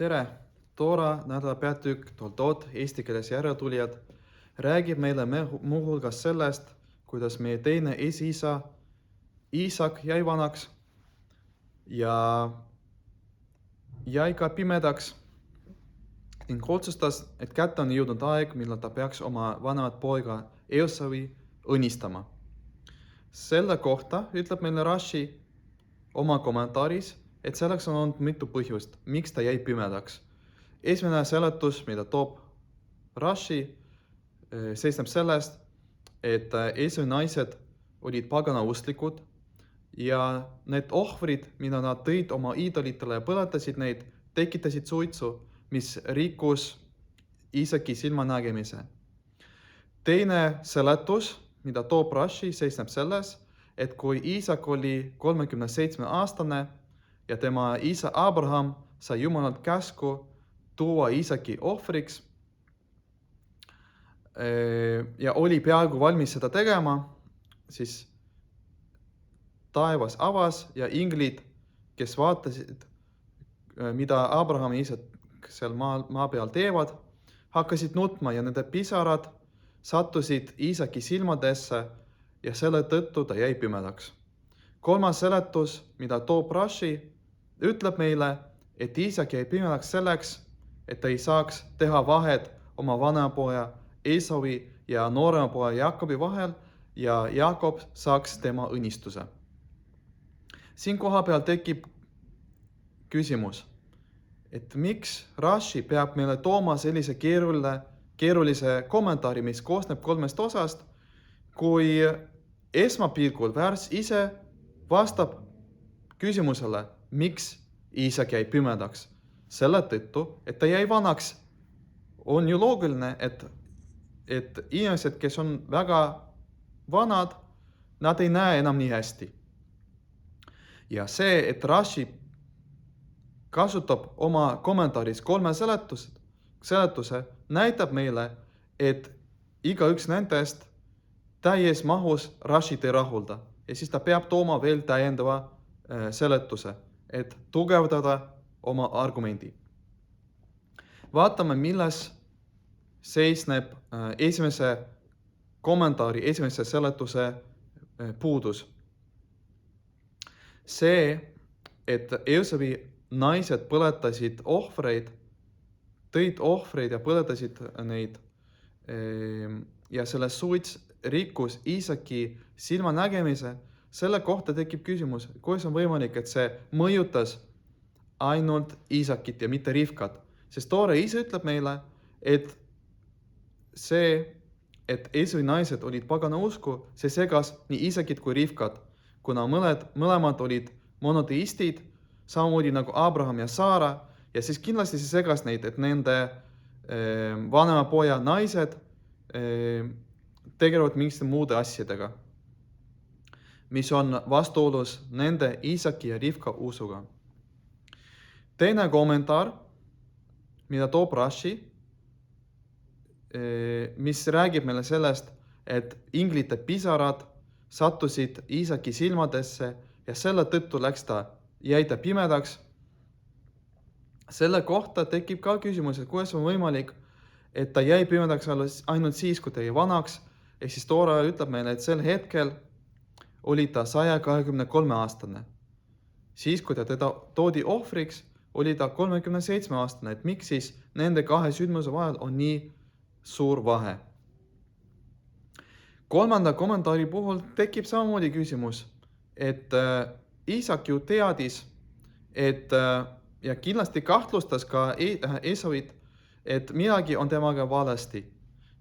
Tere! Toora nädala peatükk Toldot eesti keeles järeltulijad räägib meile muuhulgas sellest, kuidas meie teine esiisa Iisak jäi vanaks ja jäi ka pimedaks ning otsustas, et kätte on jõudnud aeg, millal ta peaks oma vanemat poega Eosavi õnnistama. Selle kohta ütleb meile Rashi oma kommentaaris, et selleks on olnud mitu põhjust, miks ta jäi pimedaks. Esimene seletus, mida toob Rashi, seisneb sellest, et Eesavi naised olid paganausklikud ja need ohvrid, mida nad tõid oma iidolitele ja põletasid neid, tekitasid suitsu, mis rikkus Iisaki silmanägemise. Teine seletus, mida toob Rashi, seisneb selles, et kui Iisak oli 37-aastane ja tema isa Abraham sai Jumalalt käsku tuua Iisaki ohvriks ja oli peaaegu valmis seda tegema, siis taevas avas ja inglid, kes vaatasid, mida Abrahami isad seal maa peal teevad, hakkasid nutma ja nende pisarad sattusid Iisaki silmadesse ja selle tõttu ta jäi pimedaks. Kolmas seletus, mida toob Rashi, ütleb meile, et Iisak jäi pimedaks selleks, et ta ei saaks teha vahet oma vanapoja Eesavi ja noorema poja Jaakobi vahel ja Jaakob saaks tema õnnistuse. Siin koha peal tekib küsimus, et miks Rashi peab meile tooma sellise keerulise kommentaari, mis koosneb 3 osast, kui esmapilgul värs ise vastab küsimusele, miks Iisak jäi pimedaks. Selle tõttu, et ta jäi vanaks. On ju loogiline, et inimesed, kes on väga vanad, nad ei näe enam nii hästi. Ja see, et Rashi kasutab oma kommentaaris 3 seletuse, näitab meile, et igaüks nendest täies mahus Rashit ei rahulda. Ja siis ta peab tooma veel täiendava seletuse, et tugevdada oma argumendi. Vaatame, milles seisneb esimese kommentaari, esimese seletuse puudus. See, et Eosavi naised põletasid ohvreid, tõid ohvreid ja põletasid neid ja selle suits rikkus Iisaki silmanägemise, selle kohta tekib küsimus, kuidas on võimalik, et see mõjutas ainult Iisakit ja mitte Rivkat. Sest Toora ise ütleb meile, et see, et Eesavi naised olid paganausku, see segas nii Iisakit kui Rivkat, kuna mõlemad olid monoteistid, samamoodi nagu Abraham ja Saara, ja siis kindlasti see segas neid, et nende vanema poja naised tegelevad mingite muude asjadega, mis on vastuolus nende Iisaki ja Rivka usuga. Teine kommentaar, mida toob Rashi, mis räägib meile sellest, et inglite pisarad sattusid Iisaki silmadesse ja selle tõttu jäi ta pimedaks. Selle kohta tekib ka küsimus, et kuidas on võimalik, et ta jäi pimedaks ainult siis, kui ta jäi vanaks, ehk siis Toora ütleb meile, et sel hetkel oli ta 123-aastane. Siis, kui ta teda toodi ohvriks, oli ta 37-aastane, et miks siis nende 2 sündmuse vahel on nii suur vahe. Kolmanda kommentaari puhul tekib samamoodi küsimus, et Iisak ju teadis, ja kindlasti kahtlustas ka Eesavit, et midagi on temaga valesti.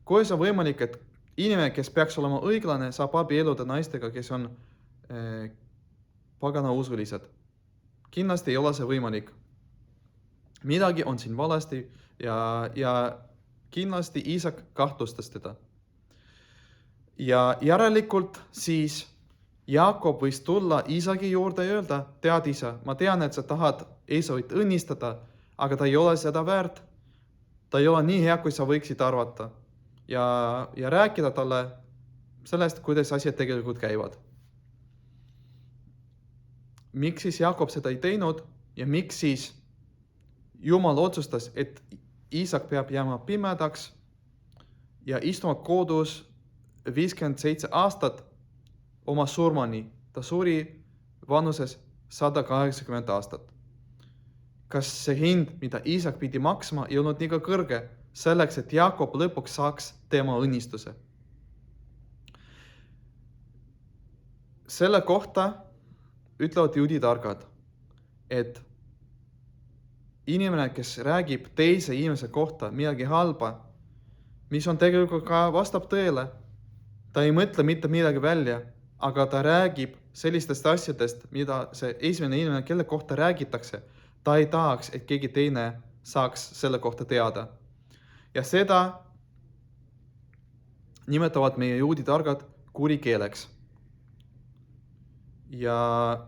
Kuidas on võimalik, et inimene, kes peaks olema õiglane, saab abielluda naistega, kes on paganausulised? Kindlasti ei ole see võimalik. Midagi on siin valesti ja kindlasti Iisak kahtlustas teda. Ja järelikult siis Jaakob võis tulla Iisaki juurde ja öelda, tead isa, ma tean, et sa tahad Eesavit õnnistada, aga ta ei ole seda väärt. Ta ei ole nii hea, kui sa võiksid arvata. Ja rääkida talle sellest, kuidas asjad tegelikult käivad. Miks siis Jaakob seda ei teinud ja miks siis Jumal otsustas, et Iisak peab jääma pimedaks ja istuma kodus 57 aastat oma surmani. Ta suri vanuses 180 aastat. Kas see hind, mida Iisak pidi maksma, ei olnud liiga kõrge selleks, et Jaakob lõpuks saaks tema õnnistuse? Selle kohta ütlevad juudi targad, et inimene, kes räägib teise inimese kohta midagi halba, mis on tegelikult ka vastab tõele, ta ei mõtle mitte midagi välja, aga ta räägib sellistest asjadest, mida see esimene inimene, kelle kohta räägitakse, ta ei tahaks, et keegi teine saaks selle kohta teada. Ja seda nimetavad meie juudi targad kurikeeleks. Ja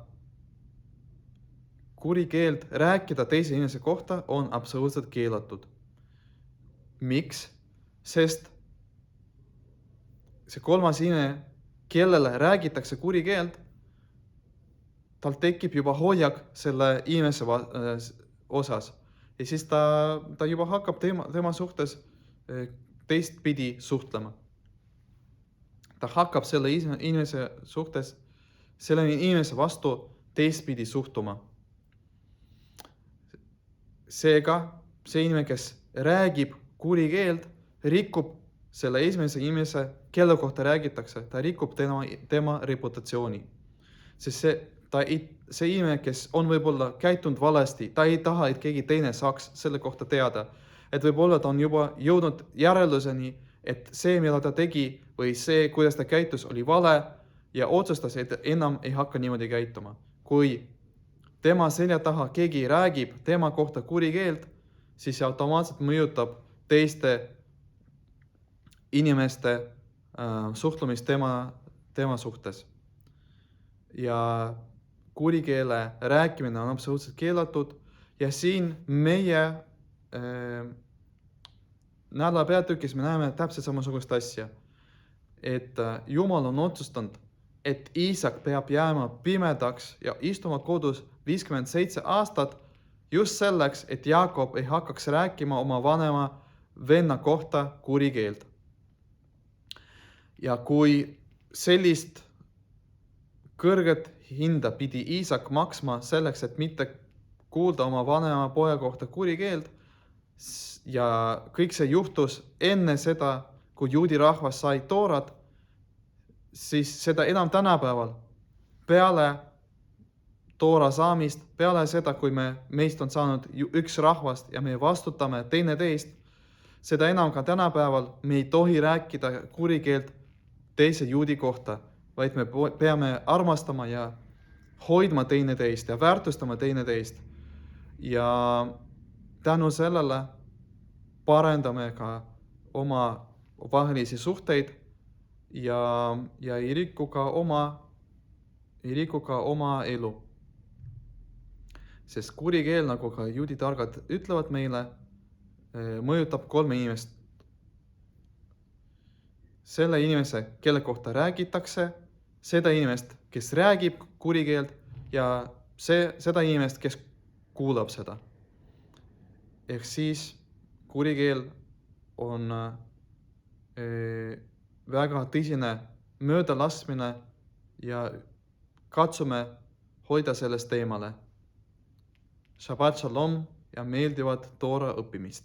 kurikeelt rääkida teise inimese kohta on absoluutselt keelatud. Miks? Sest see kolmas inimene, kellele räägitakse kurikeelt, tal tekib juba hoiak selle inimese osas. Ja siis ta juba hakkab tema suhtes teistpidi suhtlema. Ta hakkab selle inimese suhtes, selle inimese vastu teistpidi suhtuma. Seega see inimene, kes räägib kurikeelt, rikub selle esimese inimese, kelle kohta räägitakse, ta rikub tema reputatsiooni. Sest see inimene, kes on võib-olla käitunud valesti, ta ei taha, et keegi teine saaks selle kohta teada. Et võib-olla ta on juba jõudnud järelduseni, et see, mida ta tegi või see, kuidas ta käitus, oli vale ja otsustas, et enam ei hakka niimoodi käituma. Kui tema selja taha keegi räägib tema kohta kurikeelt, siis see automaatselt mõjutab teiste inimeste suhtlumist tema suhtes. Ja kurikeele rääkimine on absoluutselt keelatud ja siin meie nädala peatükis me näeme täpselt samasugust asja. Et Jumal on otsustanud, et Iisak peab jääma pimedaks ja istuma kodus 57 aastat just selleks, et Jaakob ei hakkaks rääkima oma vanema venna kohta kurikeelt. Ja kui sellist kõrget hinda pidi Iisak maksma selleks, et mitte kuulda oma vanema poja kohta kurikeelt ja kõik see juhtus enne seda, kui juudi rahvas sai toorat, siis seda enam tänapäeval peale toora saamist, peale seda, kui meist on saanud üks rahvast ja me vastutame teineteist, seda enam ka tänapäeval me ei tohi rääkida kurikeelt teise juudi kohta, vaid me peame armastama ja hoidma teineteist ja väärtustama teineteist. Ja tänu sellele parendame ka oma vahelisi suhteid ja ei riku ka oma elu. Sest kurikeel, nagu ka juudi targad ütlevad meile, mõjutab 3 inimest. Selle inimese, kelle kohta räägitakse, seda inimest, kes räägib kurikeelt ja seda inimest, kes kuulab seda. Ehk siis kurikeel on väga tõsine möödalaskmine ja katsume hoida sellest eemale. Shabbat shalom ja meeldivat toora õppimist!